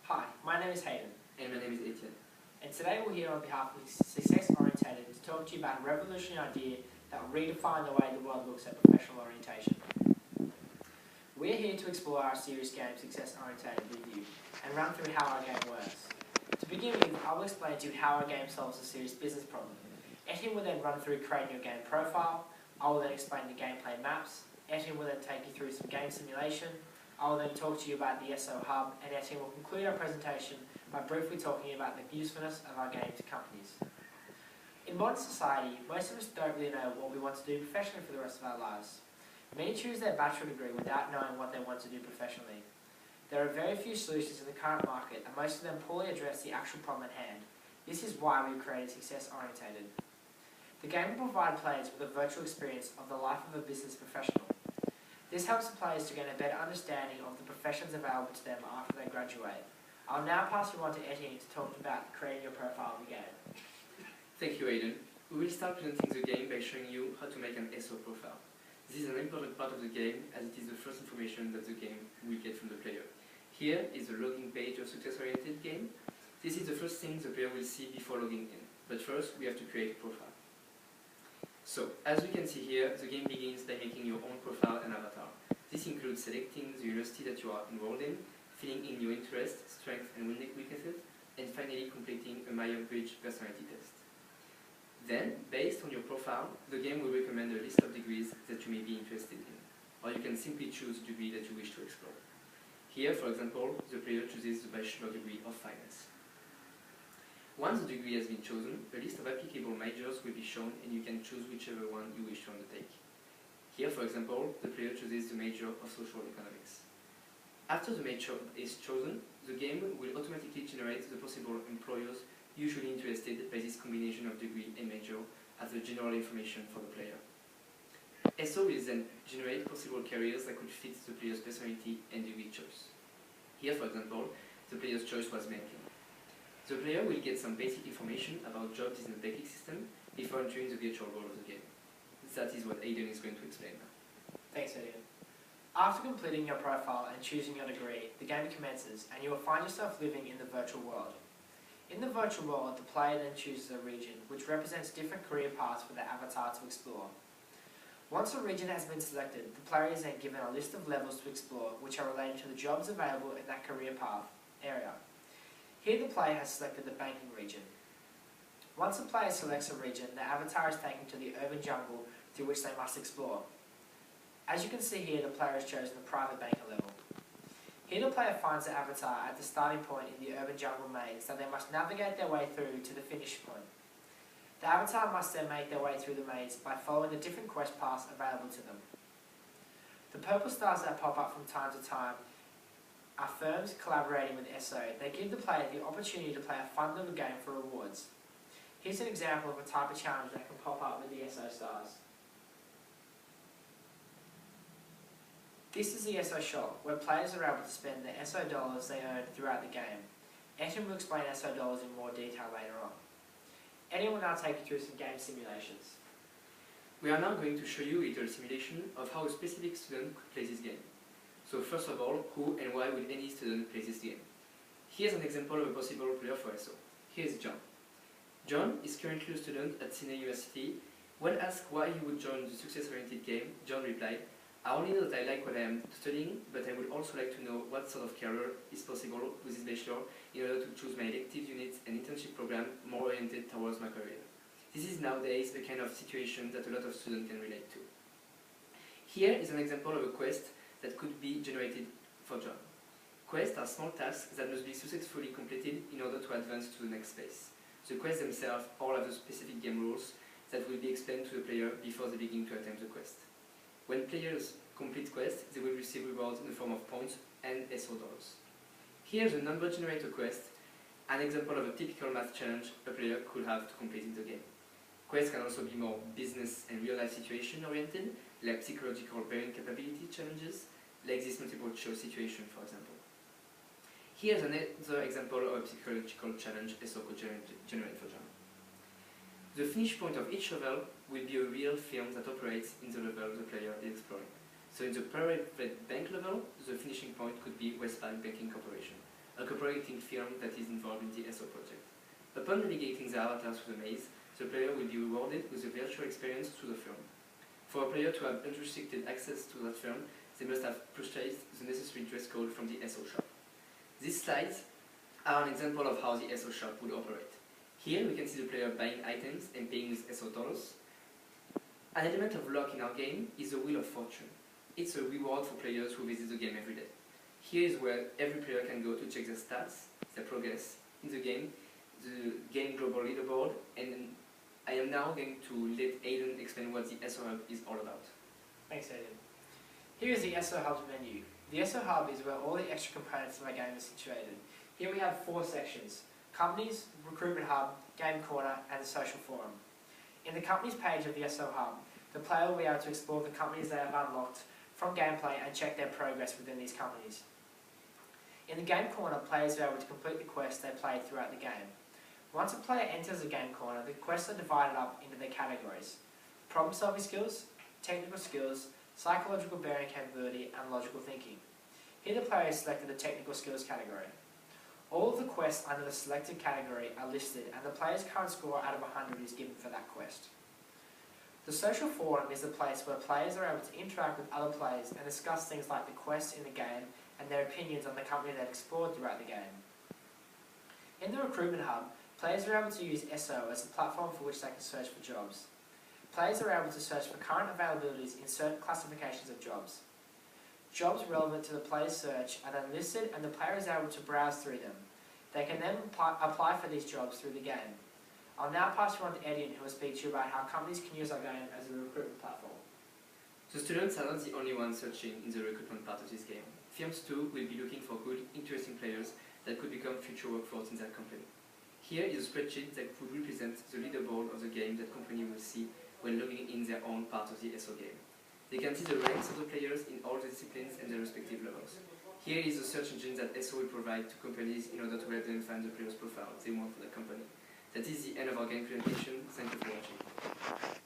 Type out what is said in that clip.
Hi, my name is Hayden. And my name is Etienne. And today we're here on behalf of Success Orientated to talk to you about a revolutionary idea that will redefine the way the world looks at professional orientation. We're here to explore our serious game Success Orientated with you and run through how our game works. To begin with, I will explain to you how our game solves a serious business problem. Etienne will then run through creating your game profile. I will then explain the gameplay maps. Etienne will then take you through some game simulation. I will then talk to you about the SO Hub, and Etienne will conclude our presentation by briefly talking about the usefulness of our game to companies. In modern society, most of us don't really know what we want to do professionally for the rest of our lives. Many choose their bachelor degree without knowing what they want to do professionally. There are very few solutions in the current market, and most of them poorly address the actual problem at hand. This is why we've created Success Orientated. The game will provide players with a virtual experience of the life of a business professional. This helps the players to gain a better understanding of the professions available to them after they graduate. I'll now pass you on to Etienne to talk about creating your profile of the game. Thank you, Aidan. We will start presenting the game by showing you how to make an SO profile. This is an important part of the game as it is the first information that the game will get from the player. Here is the login page of Success-Oriented game. This is the first thing the player will see before logging in. But first, we have to create a profile. So, as we can see here, the game begins by making your own profile and avatar. This includes selecting the university that you are enrolled in, filling in your interests, strengths and weaknesses, and finally completing a Myers-Briggs personality test. Then, based on your profile, the game will recommend a list of degrees that you may be interested in, or you can simply choose a degree that you wish to explore. Here, for example, the player chooses the bachelor degree of finance. Once the degree has been chosen, a list of applicable majors will be shown and you can choose whichever one you wish to undertake. Here, for example, the player chooses the major of social economics. After the major is chosen, the game will automatically generate the possible employers usually interested by this combination of degree and major as the general information for the player. SO will then generate possible careers that could fit the player's personality and degree choice. Here, for example, the player's choice was banking. The player will get some basic information about jobs in the banking system before entering the virtual world of the game. That is what Aidan is going to explain now. Thanks, Etienne. After completing your profile and choosing your degree, the game commences and you will find yourself living in the virtual world. In the virtual world, the player then chooses a region, which represents different career paths for the avatar to explore. Once a region has been selected, the player is then given a list of levels to explore, which are related to the jobs available in that career path area. Here the player has selected the banking region. Once the player selects a region, the avatar is taken to the urban jungle through which they must explore. As you can see here, the player has chosen the private banker level. Here the player finds the avatar at the starting point in the urban jungle maze that they must navigate their way through to the finish point. The avatar must then make their way through the maze by following the different quest paths available to them. The purple stars that pop up from time to time are firms collaborating with SO. They give the player the opportunity to play a fun little game for rewards. Here's an example of a type of challenge that can pop up with the SO stars. This is the SO shop, where players are able to spend the SO dollars they earn throughout the game. Etienne will explain SO dollars in more detail later on. Etienne will now take you through some game simulations. We are now going to show you a little simulation of how a specific student could play this game. So first of all, who and why would any student play this game? Here's an example of a possible player for SO. Here's John. John is currently a student at Sydney University. When asked why he would join the success-oriented game, John replied, "I only know that I like what I am studying, but I would also like to know what sort of career is possible with this bachelor in order to choose my elective units and internship program more oriented towards my career." This is nowadays the kind of situation that a lot of students can relate to. Here is an example of a quest that could be generated for John. Quests are small tasks that must be successfully completed in order to advance to the next phase. The quests themselves all have the specific game rules that will be explained to the player before they begin to attempt the quest. When players complete quests, they will receive rewards in the form of points and SO dollars. Here's a number generator quest, an example of a typical math challenge a player could have to complete in the game. Quests can also be more business and real-life situation oriented, like psychological brain capability challenges, like this multiple choice situation, for example. Here's another example of a psychological challenge SO could generate for John. The finish point of each level will be a real film that operates in the level the player is exploring. So in the private bank level, the finishing point could be Westpac Banking Corporation. a cooperating firm that is involved in the SO project. Upon navigating the avatar through the maze, the player will be rewarded with a virtual experience through the firm. For a player to have unrestricted access to that firm, they must have purchased the necessary dress code from the SO shop. These slides are an example of how the SO shop would operate. Here we can see the player buying items and paying with SO dollars. An element of luck in our game is the Wheel of Fortune. It's a reward for players who visit the game every day. Here is where every player can go to check their stats, their progress in the game global leaderboard, and I am now going to let Aidan explain what the SO Hub is all about. Thanks, Aidan. Here is the SO Hub's menu. The SO Hub is where all the extra components of our game are situated. Here we have 4 sections: Companies, Recruitment Hub, Game Corner, and the Social Forum. In the Companies page of the SO Hub, the player will be able to explore the companies they have unlocked from gameplay and check their progress within these companies. In the Game Corner, players are able to complete the quests they played throughout the game. Once a player enters the Game Corner, the quests are divided up into their categories: problem-solving skills, technical skills, psychological bearing capability, and logical thinking. Here the player has selected the technical skills category. All of the quests under the selected category are listed, and the player's current score out of 100 is given for that quest. The Social Forum is the place where players are able to interact with other players and discuss things like the quests in the game and their opinions on the company they've explored throughout the game. In the Recruitment Hub, players are able to use SO as a platform for which they can search for jobs. Players are able to search for current availabilities in certain classifications of jobs. Jobs relevant to the player's search are then listed, and the player is able to browse through them. They can then apply for these jobs through the game. I'll now pass you on to Aidan, who will speak to you about how companies can use our game as a recruitment platform. The students are not the only ones searching in the recruitment part of this game. Firms too will be looking for good, interesting players that could become future workforce in their company. Here is a spreadsheet that would represent the leaderboard of the game that company will see when logging in their own part of the SO game. They can see the ranks of the players in all the disciplines and their respective levels. Here is the search engine that SO will provide to companies in order to help them find the player's profile they want for the company. That is the end of our game presentation. Thank you for watching.